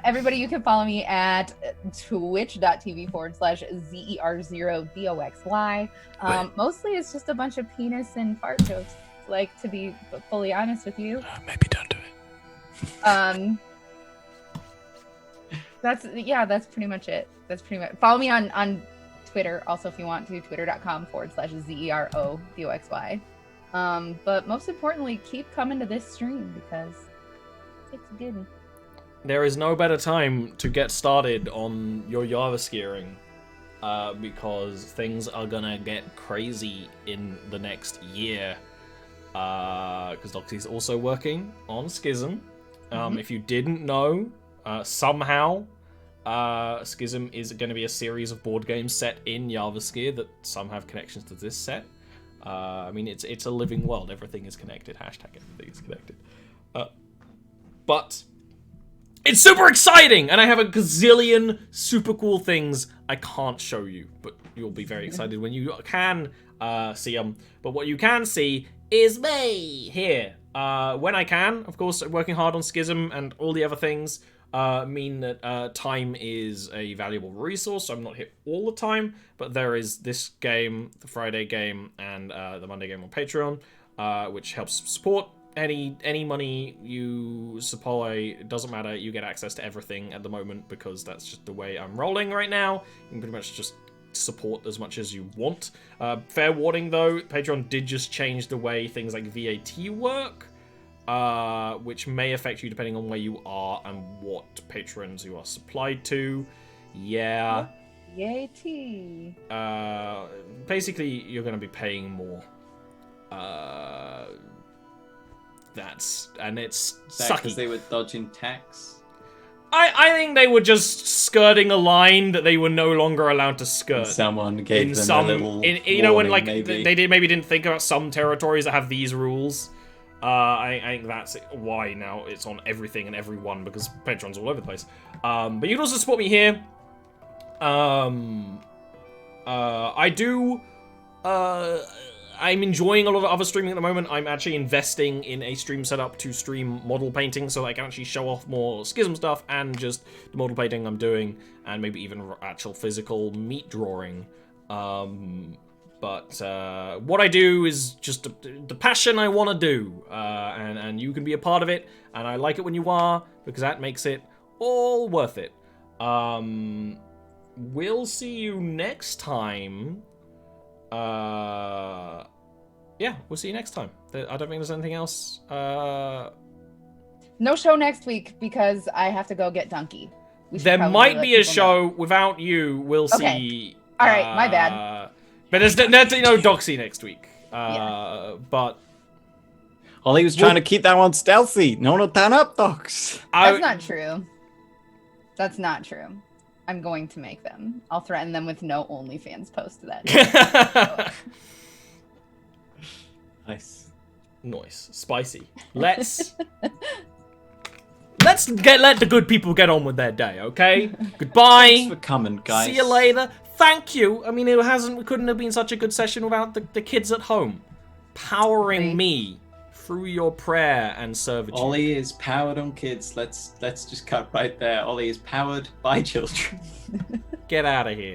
Everybody, you can follow me at twitch.tv/ZER0DOXY. Mostly it's just a bunch of penis and fart jokes, like, to be fully honest with you. Maybe don't do it. That's pretty much it. Follow me on Twitter also if you want to, twitter.com/ZERODOXY. But most importantly, keep coming to this stream because it's good. There is no better time to get started on your Jarviskjiring, because things are gonna get crazy in the next year. Because Doxy's also working on Schism. If you didn't know, somehow Schism is going to be a series of board games set in Jarviskjir that some have connections to this set. I mean, it's a living world. Everything is connected. Hashtag everything is connected. But it's super exciting, and I have a gazillion super cool things I can't show you, but you'll be very excited when you can see them. But what you can see is me here. When I can, of course, working hard on Schism and all the other things mean that time is a valuable resource, so I'm not here all the time, but there is this game, the Friday game, and the Monday game on Patreon, which helps support any money you supply, it doesn't matter. You get access to everything at the moment because that's just the way I'm rolling right now. You can pretty much just support as much as you want. Fair warning though, Patreon did just change the way things like VAT work, which may affect you depending on where you are and what patrons you are supplied to. Yeah. Yay, T. Basically, you're going to be paying more. It's sucky. Because they were dodging tax. I think they were just skirting a line that they were no longer allowed to skirt. Someone gave in them some, a little you know, when like maybe. they maybe didn't think about some territories that have these rules. I think that's why now it's on everything and everyone because Patreon's all over the place. But you can also support me here. I'm enjoying a lot of other streaming at the moment. I'm actually investing in a stream setup to stream model painting so that I can actually show off more Schism stuff and just the model painting I'm doing and maybe even actual physical meat drawing. But what I do is just the passion I want to do, and you can be a part of it, and I like it when you are because that makes it all worth it. We'll see you next time. Yeah, we'll see you next time. I don't think there's anything else. No show next week because I have to go get Donkey. There might be a show without you. We'll see. All right, my bad. But there's no Doxy next week. But Ollie was trying to keep that one stealthy. No one will turn up, Docs. That's not true. That's not true. I'm going to make them. I'll threaten them with no OnlyFans post to that. Nice. Nice. Spicy. Let's let the good people get on with their day, okay? Goodbye. Thanks for coming, guys. See you later. Thank you. I mean, it couldn't have been such a good session without the kids at home powering me through your prayer and servitude. Ollie is powered on kids. Let's just cut right there. Ollie is powered by children. Get out of here.